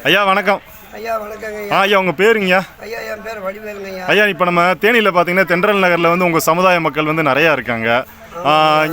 ஐயா வணக்கம். ஐயா வணக்கங்க ஐயா உங்கள் பேருங்கய்யா? ஐயா என் பேர் வடிவேலுங்க ஐயா. ஐயா இப்போ நம்ம தேனியில் பார்த்தீங்கன்னா தென்றல் நகரில் வந்து உங்கள் சமுதாய மக்கள் வந்து நிறையா இருக்காங்க.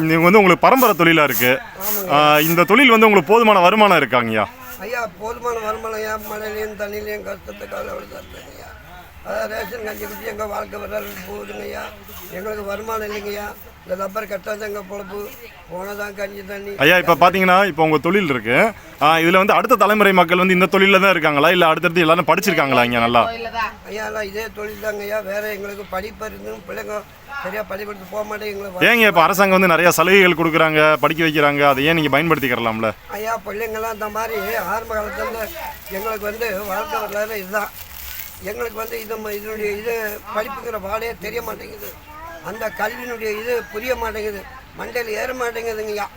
நீங்கள் வந்து உங்களுக்கு பரம்பரை தொழிலாக இருக்குது. இந்த தொழில் வந்து உங்களுக்கு போதுமான வருமானம் இருக்காங்கய்யா? ஐயா போதுமான வருமானம் ஐயா. மழையிலையும் தண்ணிலையும் கஷ்டத்துக்காக இருக்குங்க ஐயா. அதான் ரேஷன் கஞ்சி குடிச்சு எங்கள் வாழ்க்கை வர போகுதுங்க ஐயா. எங்களுக்கு வருமானம் இல்லைங்கய்யா. இந்த ரப்பர் கட்டாத எங்கள் பொழப்பு போனதான் கஞ்சி தண்ணி. ஐயா இப்போ பார்த்தீங்கன்னா இப்போ உங்கள் தொழில் இருக்குது. இதில் வந்து அடுத்த தலைமுறை மக்கள் வந்து இந்த தொழிலில் தான் இருக்காங்களா இல்லை அடுத்தடுத்து எல்லாரும் படிச்சிருக்காங்களா இங்கே நல்லா? ஐயா எல்லாம் இதே தொழில் தாங்க ஐயா. வேறு எங்களுக்கு படிப்பு இருந்தும் பிள்ளைங்க சரியாக பள்ளிக்கூடத்து போக மாட்டேங்க. ஏங்க இப்போ அரசாங்கம் வந்து நிறையா சலுகைகள் கொடுக்குறாங்க, படிக்க வைக்கிறாங்க, அதை ஏன் நீங்கள் பயன்படுத்திக்கிறலாம்ல? ஐயா பிள்ளைங்கள்லாம் இந்த மாதிரி ஆரம்ப காலத்தில் எங்களுக்கு வந்து வாழ்க்கை வரலாறு இதுதான். எங்களுக்கு வந்து இதனுடைய இது படிப்புங்கிற வாடையே தெரிய மாட்டேங்குது. அந்த கல்வியினுடைய இது புரிய மாட்டேங்குது, மண்டையில் ஏற மாட்டேங்குதுங்கய்யா.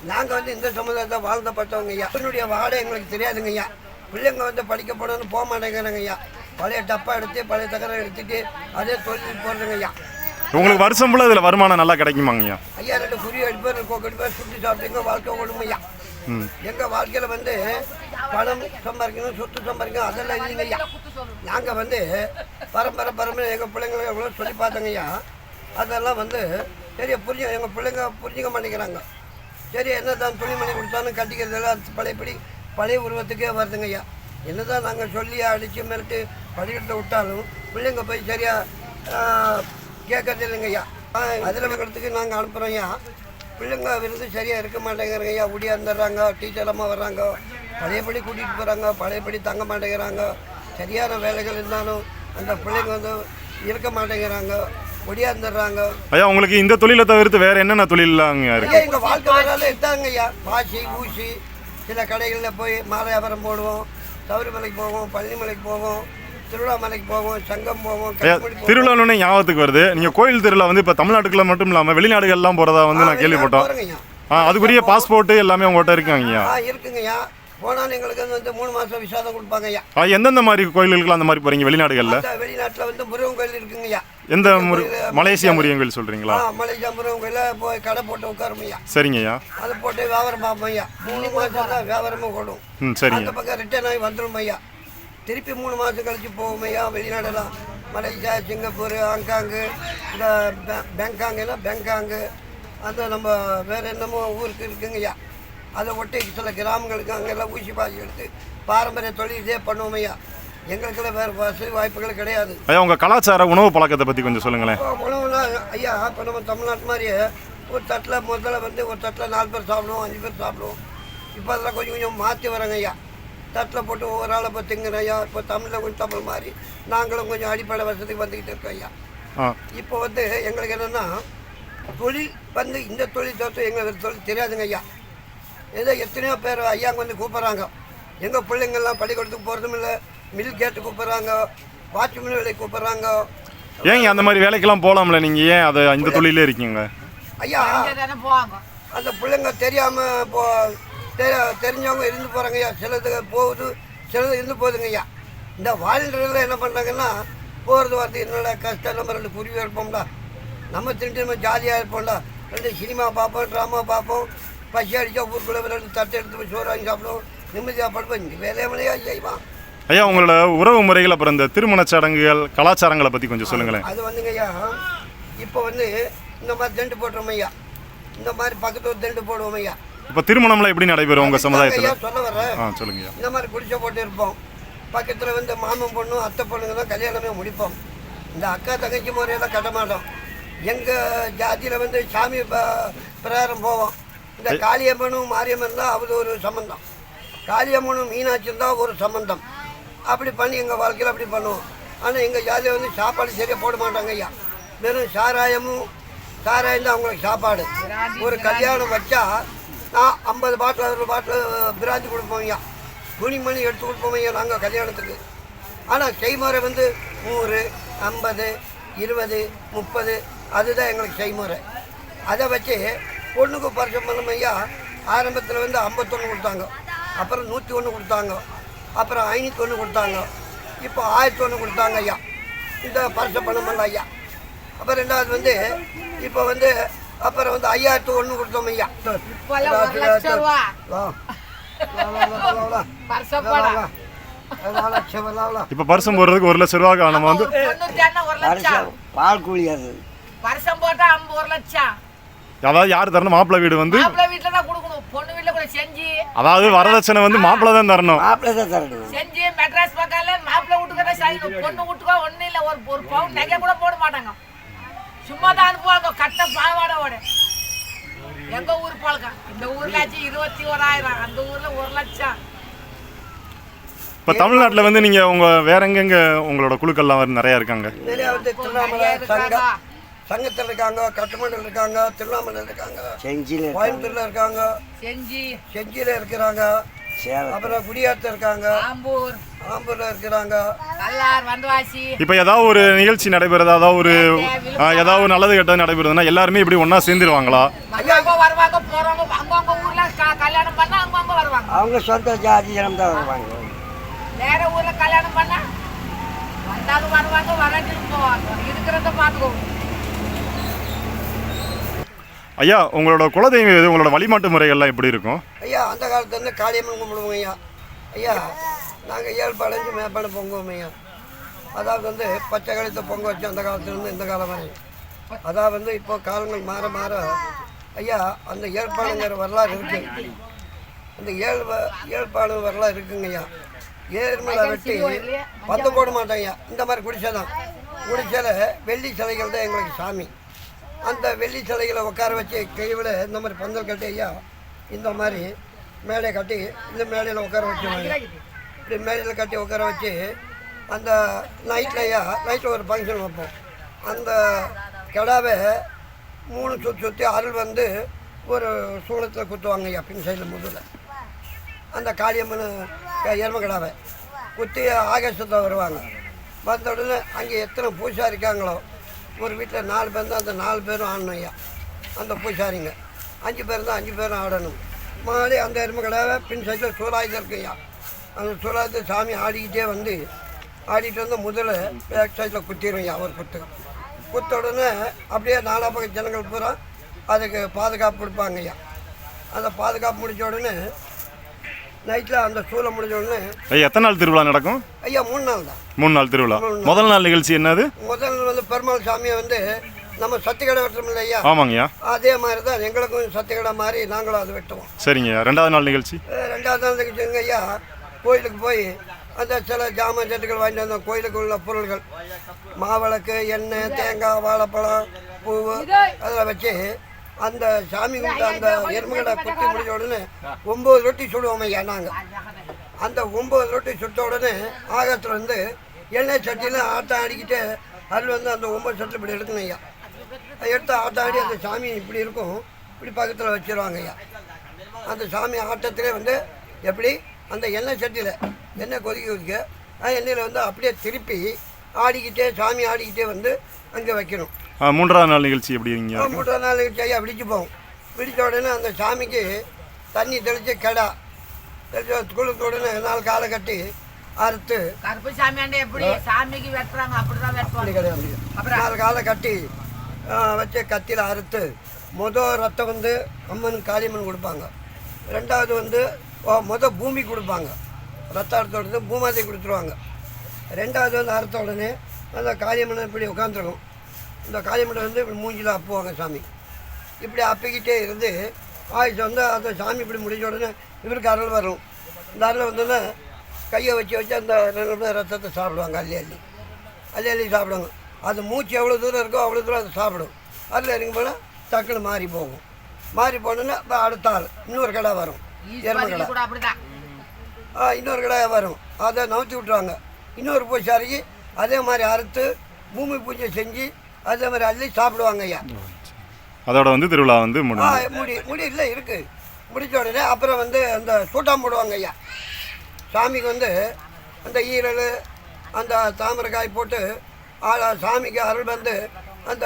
நாங்கள் வந்து இந்த சமுதாயத்தை வாழ்ந்தப்பட்டவங்க ஐயா. இதனுடைய வாடை எங்களுக்கு தெரியாதுங்க ஐயா. பிள்ளைங்க வந்து படிக்க போனோன்னு போக மாட்டேங்கிறாங்க ஐயா. பழைய டப்பா எடுத்து பழைய தகரம் எடுத்துட்டு அதே தொழில் போடுறதுங்க ஐயா. உங்களுக்கு வருஷம் ஃபுல்லாக இதில் வருமானம் நல்லா கிடைக்குமாங்கய்யா? ஐயா 2 குறி அடிப்பேர் கோக்கடிப்பேர் சுற்றி சாப்பிட்டுங்க வாழ்க்கை ஓடும் ஐயா. எங்கள் வாழ்க்கையில் வந்து பணம் சம்பாதிக்கணும், சொத்து சம்பாதிக்கணும் அதெல்லாம் இல்லைங்க ஐயா. நாங்கள் வந்து பரம்பரை எங்கள் பிள்ளைங்களை எவ்வளோ சொல்லி பார்த்தோங்க ஐயா. அதெல்லாம் வந்து சரியா எங்கள் பிள்ளைங்க புரிஞ்சிக்க மாட்டேங்கிறாங்க. சரி என்ன தான் துணி மணி கொடுத்தாலும் கட்டிக்கிறதெல்லாம் பழைய உருவத்துக்கே வருதுங்க ஐயா. என்ன தான் நாங்கள் சொல்லி அடித்து மிரட்டு படிக்கிறத விட்டாலும் பிள்ளைங்க போய் சரியாக கேட்கறது இல்லைங்க ஐயா. அதில் வைக்கிறதுக்கு நாங்கள் அனுப்புகிறோம் ஐயா. பிள்ளைங்க விருந்து சரியாக இருக்க மாட்டேங்கிறாங்க ஐயா. ஒடியாந்துடுறாங்க, டீச்சரம்மா வர்றாங்க, பழையபடி கூட்டிகிட்டு போகிறாங்க, பழையபடி தங்க மாட்டேங்கிறாங்க. சரியான வேலைகள் இருந்தாலும் அந்த பிள்ளைங்க வந்து இருக்க மாட்டேங்கிறாங்க, ஒடியாந்துடுறாங்க. ஐயா உங்களுக்கு இந்த தொழிலை தவிர்த்து வேறு என்னென்ன தொழிலாங்க இருக்குது? எங்கள் வாழ்க்கை வரால இருந்தாங்க ஐயா. பாசி ஊசி சில கடைகளில் போய் மாலை வியாபாரம் போடுவோம், சபரிமலைக்கு போவோம், பழனிமலைக்கு போவோம், திருவிழாமலைக்கு போவோம், சங்கம் போவோம். திருவிழான்னு ஞாபகத்துக்கு வருது. நீங்கள் கோயில் திருவிழா வந்து இப்போ தமிழ்நாட்டுக்குள்ள மட்டும் இல்லாமல் வெளிநாடுகள்லாம் போகிறதா வந்து நான் கேள்விப்பட்டோம். அதுக்குரிய பாஸ்போர்ட்டு எல்லாமே உங்கள்கிட்ட இருக்குங்கய்யா? இருக்குங்கய்யா. போனாலும் எங்களுக்கு வந்து 3 மாதம் விசாதம் கொடுப்பாங்க ஐயா. எந்தெந்த மாதிரி கோயில்களுக்கு அந்த மாதிரி போகிறீங்க வெளிநாடுகளில்? வெளிநாட்டில் வந்து முருகன் கோயில் இருக்குங்கய்யா. எந்த மலேசியா முருகன் கோயில் சொல்கிறீங்களா? மலேசியா முருகன் கோயிலில் போய் கடை போட்டு உட்காரும் ஐயா. சரிங்கய்யா. அதை போட்டு வியாபாரம் பார்ப்போம் ஐயா. 3 மாதம் தான் வியாபாரமும் ஓடும். சரிங்க. அந்த பக்கம் ரிட்டர்ன் ஆகி வந்துடும் ஐயா. திருப்பி 3 மாதம் கழிச்சு போவோம் ஐயா வெளிநாடெல்லாம். மலேசியா, சிங்கப்பூர், ஹாங்காங்கு, இந்த பேங்காங்கு, அந்த நம்ம வேறு என்னமோ ஊருக்கு இருக்குங்க ஐயா. அதை ஒட்டி சில கிராமங்களுக்கு அங்கெல்லாம் ஊசி பாசி எடுத்து பாரம்பரிய தொழில் இதே பண்ணுவோம் ஐயா. எங்களுக்கெல்லாம் வேறு வசதி வாய்ப்புகள் கிடையாது. ஐயா உங்கள் கலாச்சார உணவு பழக்கத்தை பற்றி கொஞ்சம் சொல்லுங்களேன். உணவுலாம் ஐயா இப்போ நம்ம தமிழ்நாட்டு மாதிரியே ஒரு தட்டில் முதல்ல வந்து ஒரு தட்டில் 4 பேர் சாப்பிடுவோம், 5 பேர் சாப்பிடுவோம். இப்போ அதெல்லாம் கொஞ்சம் மாற்றி வராங்க ஐயா. தட்டில் போட்டு ஒவ்வொரு ஆளை இப்போ திங்குறேன் ஐயா. இப்போ தமிழில் கொஞ்சம் தமிழ் மாதிரி நாங்களும் கொஞ்சம் அடிப்படை வசதிக்கு வந்துக்கிட்டு இருக்கோம் ஐயா. இப்போ வந்து எங்களுக்கு என்னென்னா தொழில் வந்து இந்த தொழில் தவிர்த்து எங்களுக்கு தொழில் தெரியாதுங்க ஐயா. ஏதோ எத்தனையோ பேர் ஐயாங்க வந்து கூப்பிட்றாங்க. எங்கள் பிள்ளைங்கள்லாம் பள்ளிக்கூடத்துக்கு போகிறதும் இல்லை, மில் கேட்டு கூப்பிட்றாங்க, வாட்ச்மேன் வேலைக்கு கூப்பிட்றாங்க. ஏங்க அந்த மாதிரி வேலைக்கெல்லாம் போகலாம்ல? நீங்கள் ஏன் அதை இந்த தொழிலே இருக்கீங்க ஐயா? அந்த பிள்ளைங்க தெரியாமல் தெரிஞ்சவங்க இருந்து போகிறாங்க ஐயா. சிலது போகுது, சிலது இருந்து போகுதுங்க ஐயா. இந்த வாழ்கிறதுல என்ன பண்ணுறாங்கன்னா போகிறது வார்த்தை என்னோட கஷ்டம். நம்ம 2 குருவி இருப்போம்டா, நம்ம திண்டு நம்ம ஜாலியாக இருப்போம்டா. 2 சினிமா பார்ப்போம், ட்ராமா பார்ப்போம், பசி அடித்தா ஊருக்குள்ளே 2 தட்டை எடுத்து போய் சோறு வாங்கி சாப்பிடுவோம், நிம்மதியாக படுப்போம். இந்த வேலையா செய்வான் ஐயா. உங்களோட உறவு முறைகள் அப்புறம் இந்த திருமண சடங்குகள் கலாச்சாரங்களை பற்றி கொஞ்சம் சொல்லுங்களேன். அது வந்துங்க ஐயா, இப்போ வந்து இந்த மாதிரி தண்டு போட்டுறோம் ஐயா. இந்த மாதிரி பக்கத்து ஒரு தண்டு போடுவோம் ஐயா. இப்போ திருமணம்லாம் எப்படி நடைபெறும் உங்கள் சமுதாயத்தில்? சொல்ல வர்றேன் சொல்லுங்க. இந்த மாதிரி குடிச்ச போட்டு இருப்போம். பக்கத்தில் வந்து மாமன் பொண்ணும் அத்தை பொண்ணுங்க தான் கல்யாணமே முடிப்போம். இந்த அக்கா தங்கச்சி முறையெல்லாம் கட்ட மாட்டோம். எங்கள் ஜாதியில் வந்து சாமி பிரகாரம் போவோம். இந்த காளியம்மனும் மாரியம்மன் தான் அது ஒரு சம்பந்தம், காளியம்மனும் மீனாட்சி தான் ஒரு சம்பந்தம். அப்படி பண்ணி எங்கள் வாழ்க்கையில் அப்படி பண்ணுவோம். ஆனால் எங்கள் ஜாதியில் வந்து சாப்பாடு சரியாக போட மாட்டாங்க ஐயா. வெறும் சாராயம் தான் அவங்களுக்கு சாப்பாடு. ஒரு கல்யாணம் வச்சா நான் 50 பாட்டில் 60 பாட்டில் பிராந்தி கொடுப்போம் ஐயா. துணிமணி எடுத்து கொடுப்போம் ஐயா நாங்கள் கல்யாணத்துக்கு. ஆனால் செய்முறை வந்து 100, 50, 20, 30 அதுதான் எங்களுக்கு செய்முறை. அதை வச்சு பொண்ணுக்கு பரிசம் பண்ணோம் ஐயா. ஆரம்பத்தில் வந்து 51 கொடுத்தாங்க, அப்புறம் 101 கொடுத்தாங்க, அப்புறம் 501 கொடுத்தாங்க, இப்போ 1001 கொடுத்தாங்க ஐயா. இந்த பரிசம் பண்ண பண்ணல ஐயா. அப்புறம் 2வது வந்து இப்போ வந்து அப்புறம் வந்து 5001 கொடுத்தோம் ஐயா. இப்போ பரிசம் போடுறதுக்கு 1 லட்சம் ரூபா நம்ம வந்து பால் கூலி அது வருஷம் போட்டா 1 லட்சம். அதாவது யார் தரணும்? மாப்பிள்ளை வீடு வந்து மாப்பிள்ளை வீட்டுல தான் கொடுக்கணும். பொண்ணு வீட்டுல கூட செஞ்சு, அதாவது வரதட்சணை வந்து மாப்பிள்ளை தான் தரணும். மாப்பிள்ளை தான் தரணும். செஞ்சு மெட்ராஸ் பக்கம்ல மாப்பிள்ளை வீட்டுக்கு செய்யணும். பொண்ணு வீட்டுக்கோ ஒன்றும் இல்லை, ஒரு பவுன் நகை கூட போட மாட்டாங்க. சும்மா தான் அனுப்புவாங்க கட்ட பாவாடோட. எங்க ஊர் பழக்கம். இந்த ஊர்ல 21,000, அந்த ஊர்ல 1 லட்சம். இப்போ தமிழ்நாட்டில் வந்து நீங்கள் வேற எங்கெங்க உங்களோட குழுக்கள்லாம் வந்து நிறையா இருக்காங்க? நிறையா வந்து திருவண்ணாமலை சங்கத்தில் இருக்காங்க, கட்டுமண்டல் இருக்காங்க, திருவண்ணாமலை இருக்காங்க, செஞ்சியில் கோயம்புத்தூர்ல இருக்காங்க, செஞ்சியில் இருக்கிறாங்க, அப்புறம் குடியாத்த இருக்காங்க, ஆம்பூர்ல இருக்கிறாங்க, வந்தவாசி. இப்போ ஏதாவது ஒரு நிகழ்ச்சி நடைபெறுது, ஏதாவது ஒரு நல்லது கெட்டது நடைபெறுதுன்னா எல்லாருமே இப்படி ஒன்றா சேர்ந்துருவாங்களா? வருவாங்க போறவங்க அங்கங்க ஊர்ல கல்யாணம் பண்ணா அங்கங்க வருவாங்க. அவங்க சொந்த ஜாதி ஜனம் தான் வருவாங்க. வேற ஊர்ல கல்யாணம் பண்ணா வந்தாலும் வருவாங்க, வராட்டியும் போவாங்க. இருக்கிறத பார்த்துக்கோங்க. ஐயா, உங்களோட குலதெய்வம் எது? உங்களோட வழிபாட்டு முறைகள்லாம் எப்படி இருக்கும்? ஐயா, அந்த காலத்துலேருந்து காளியம்மன் கும்பிடுவோம் ஐயா. ஐயா, நாங்கள் 7 பழஞ்சு மேப்பாடு பொங்குவோம் ஐயா. அதாவது வந்து பச்சை கழுத்தை பொங்க வச்சு அந்த காலத்துலேருந்து இந்த காலம் வரை. அதாவது வந்து இப்போ காலங்கள் மாற மாற ஐயா அந்த ஏற்பாடுங்கிற வரலாறு இருக்குது. அந்த ஏற்பாடு வரலாறு இருக்குங்க ஐயா. ஏர்மலை வெட்டி பந்து போட மாட்டாங்க. இந்த மாதிரி குடிசைதான். குடிசையில் வெள்ளி சிலைகள் தான் எங்களுக்கு சாமி. அந்த வெள்ளி சிலைகளை உட்கார வச்சு கைவில் இந்த மாதிரி பந்தல் கட்டி ஐயா இந்த மாதிரி மேடையை கட்டி இந்த மேடையில் உட்கார வச்சுருவாங்க. இப்படி மேடையில் கட்டி உட்கார வச்சு அந்த நைட்டில் ஐயா நைட்டில் ஒரு ஃபங்க்ஷன் வைப்போம். அந்த கிடாவை 3 சுற்றி அருள் வந்து ஒரு சூளத்தில் குத்துவாங்க ஐயா பின் சைடில் முதல்ல. அந்த காளியம்மன் எரும கிடாவை குத்தி ஆகாசத்தில் வருவாங்க. வந்த உடனே அங்கே எத்தனை பூசாரி இருக்காங்களோ, ஒரு வீட்டில் 4 பேர் தான், அந்த 4 பேரும் ஆடணும் ஐயா. அந்த பூசாரிங்க 5 பேர் தான், 5 பேரும் ஆடணும். மாடி அந்த எரும கிடாவை பின் சைடில் சூலாயுதம் இருக்கு ஐயா. அந்த சூலாயுதத்தை சாமி ஆடிக்கிட்டே வந்து ஆடிட்டு வந்து முதல்ல பேக் சைடில் குத்திடும் ஐயா. ஒரு குத்த உடனே அப்படியே 4 பக்கம் ஜனங்கள் பூரா அதுக்கு பாதுகாப்பு கொடுப்பாங்க ஐயா. அந்த பாதுகாப்பு முடிஞ்ச உடனே நைட்டில் அந்த சூளை முடிஞ்ச உடனே எத்தனை நாள் திருவிழா நடக்கும் ஐயா? 3 நாள் தான். 3 நாள் திருவிழா. முதல் நாள் நிகழ்ச்சி என்னது? முதல் வந்து பெருமாள் சாமியை வந்து நம்ம சத்திக்கடை வெட்டுறோம் இல்லையா? ஆமாங்கய்யா. அதே மாதிரி தான் எங்களுக்கும் சத்திக்கடை மாதிரி நாங்களும் அதை வெட்டுவோம். சரிங்க. 2வது நாள் நிகழ்ச்சி? 2வது நாள் நிகழ்ச்சிங்க ஐயா, கோயிலுக்கு போய் அந்த சில ஜாமான் செட்டுகள் வாங்கிட்டு வந்தோம். கோயிலுக்கு உள்ள பொருள்கள் மாவிளக்கு, எண்ணெய், தேங்காய், வாழைப்பழம், பூவு அதெல்லாம் வச்சு அந்த சாமி கும்பிட்டு அந்த எருமைகளை குத்தி முடிஞ்ச உடனே 9 ரொட்டி சுடுவோம் ஐயா. நாங்கள் அந்த 9 ரொட்டி சுட்ட உடனே ஆகத்தில் வந்து எண்ணெய் சட்டியில் ஆட்டம் ஆடிக்கிட்டு அதில் வந்து அந்த 9 சட்டி இப்படி எடுக்கணும் ஐயா. எடுத்து ஆட்டம் ஆடி அந்த சாமி இப்படி இருக்கும், இப்படி பக்கத்தில் வச்சிருவாங்க ஐயா. அந்த சாமி ஆட்டத்திலே வந்து எப்படி அந்த எண்ணெய் சட்டியில் எண்ணெய் கொதிக்க எண்ணெயில் வந்து அப்படியே திருப்பி ஆடிக்கிட்டே சாமி ஆடிக்கிட்டே வந்து அங்கே வைக்கணும். 3வது நாள் நிகழ்ச்சி எப்படி? 3வது நாள் நிகழ்ச்சி ஐயா விடிச்சு போகும். விடித்த உடனே அந்த சாமிக்கு தண்ணி தெளித்து கடா தெளித்து குளித்த உடனே 4 காலை கட்டி அறுத்து கருப்பு சாமியாண்டே எப்படி சாமிக்கு வெட்டுறாங்க அப்படிதான் வெட்டுவாங்க. கிடையாது. 4 காலை கட்டி வச்சு கத்தியில் அறுத்து ரத்தம் வந்து அம்மன் காளியம்மன் கொடுப்பாங்க. 2வது வந்து பூமி கொடுப்பாங்க. ரத்தம் அறுத்த உடனே பூமாதை கொடுத்துருவாங்க. 2வது வந்து அறுத்த உடனே அந்த காளியம்மன் இப்படி உட்காந்துருக்கும். இந்த காளியம்மன் வந்து இப்படி மூஞ்சில் அப்புவாங்க சாமி. இப்படி அப்பிக்கிட்டே இருந்து ஆயுஷ் வந்து அந்த சாமி இப்படி முடிஞ்ச உடனே இவருக்கு அருள் வரும். இந்த அருள் வந்தோடனே கையை வச்சு அந்த ரத்தத்தை சாப்பிடுவாங்க. அள்ளி சாப்பிடுவாங்க. அது மூச்சு எவ்வளோ தூரம் இருக்கோ அவ்வளோ தூரம் அதை சாப்பிடும். அதில் இறங்கி போனால் டக்குன்னு மாறி போகும். மாறி போனோன்னா இப்போ அடுத்த ஆள் இன்னொரு கடை வரும். எருமை கடை இன்னொரு கடை வரும். அதை நவுத்தி விட்டுருவாங்க. இன்னொரு பூசாரிக்கு அதே மாதிரி அறுத்து பூமி பூஜை செஞ்சு அதே மாதிரி அள்ளி சாப்பிடுவாங்க ஐயா. அதோட வந்து திருவிழா வந்து முடி இல்லை இருக்குது. முடித்த உடனே அப்புறம் வந்து அந்த சூட்டாம் போடுவாங்க ஐயா. சாமிக்கு வந்து அந்த ஈரல் அந்த தாமரைக்காய் போட்டு சாமிக்கு அருள் வந்து அந்த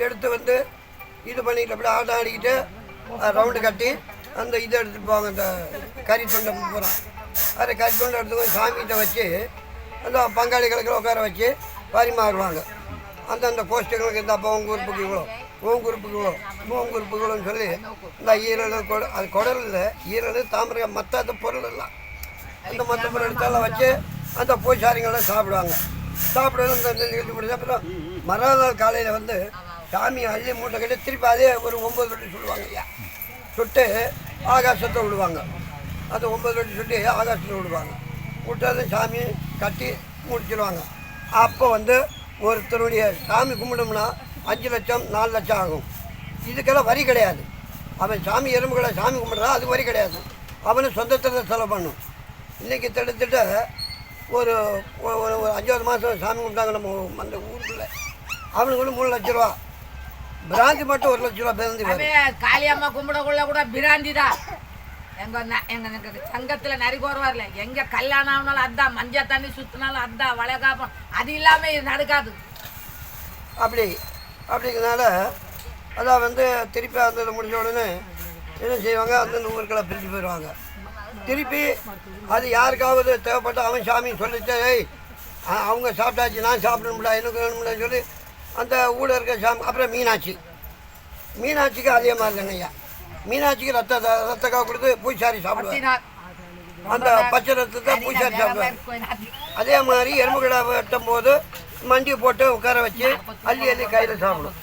எடுத்து வந்து இது பண்ணிக்கிட்டு அப்படி ஆட்டம் ஆடிக்கிட்டு ரவுண்டு கட்டி அந்த இதை எடுத்துகிட்டு போவாங்க. அந்த கறி தொண்டை பூரா அதை கறி தொண்டை எடுத்து போய் சாமிகிட்ட வச்சு அந்த பங்காளிகளுக்கு உட்கார வச்சு பரிமாறுவாங்க. அந்தந்த கோஷ்டங்களுக்கு இந்த அப்போ உங்கள் ஊருக்கு இவ்வளோ மூங்குறுப்புகளும் சொல்லி இந்த ஈரல் அது குடல் இல்லை, ஈரல் தாமிரம் மற்ற பொருள் எல்லாம் அந்த மற்ற பொருள் எடுத்தாலும் வச்சு அந்த பூசாரிங்கெல்லாம் சாப்பிடுவாங்க. சாப்பிடணும் இந்த நிகழ்ச்சி முடிஞ்ச அப்புறம் மறுநாள் காலையில் வந்து சாமியை அள்ளி மூட்டை கட்டி திருப்பி அதே ஒரு 9 ரொட்டி சுடுவாங்க ஐயா. சுட்டு ஆகாசத்தை விடுவாங்க. அது 9 ரொட்டி சுட்டு ஆகாசத்தில் விடுவாங்க. விட்டாது சாமி கட்டி முடிச்சிடுவாங்க. அப்போ வந்து ஒருத்தருடைய சாமி கும்பிட்டோம்னா 5 லட்சம் 4 லட்சம் ஆகும். இதுக்கெல்லாம் வரி கிடையாது. அவன் சாமி எறும்புகளை சாமி கும்பிட்றான், அது வரி கிடையாது. அவனு சொந்தத்தில் செலவு பண்ணும். இன்றைக்கி திட்டத்திட்ட ஒரு 5 மாதம் சாமி கும்பிட்டாங்க நம்ம அந்த ஊருக்குள்ள. அவனுக்கு வந்து 3 லட்ச ரூபா. பிராந்தி மட்டும் 1 லட்ச ரூபா பிறந்து காளியம்மா கும்பிடக்குள்ள கூட பிராந்தி தான். எங்க சங்கத்துல நிறைய பேர் வரல. எங்க கல்யாணம் ஆனாலும் அதான், மஞ்சள் தண்ணி சுத்தினாலும் அதான், வளைகாப்பம் அது இல்லாம இது நடக்காது. அப்படிங்கிறதுனால அதான் வந்து திருப்பி அந்த முடிஞ்ச உடனே என்ன செய்வாங்க, அந்தந்த ஊருக்களை பிரிஞ்சு போயிடுவாங்க. திருப்பி அது யாருக்காவது தேவைப்பட்ட அவன் சாமி சொல்லிட்டு அவங்க சாப்பிட்டாச்சு நான் சாப்பிடணும்டா எனக்கு வேணும்டான்னு சொல்லி அந்த ஊரில் இருக்க சாமி. அப்புறம் மீனாட்சிக்கு அதே மாதிரி தாங்க ஐயா. மீனாட்சிக்கு ரத்தக்காக கொடுத்து பூசாரி சாப்பிடுவாங்க. அந்த பச்சை ரத்தத்தை பூசாரி சாப்பிடுவாங்க. அதே மாதிரி எறும்புகளை வெட்டும் போது மண்டி போட்டு உட்கார வச்சு அள்ளி கையில் சாப்பிடும்.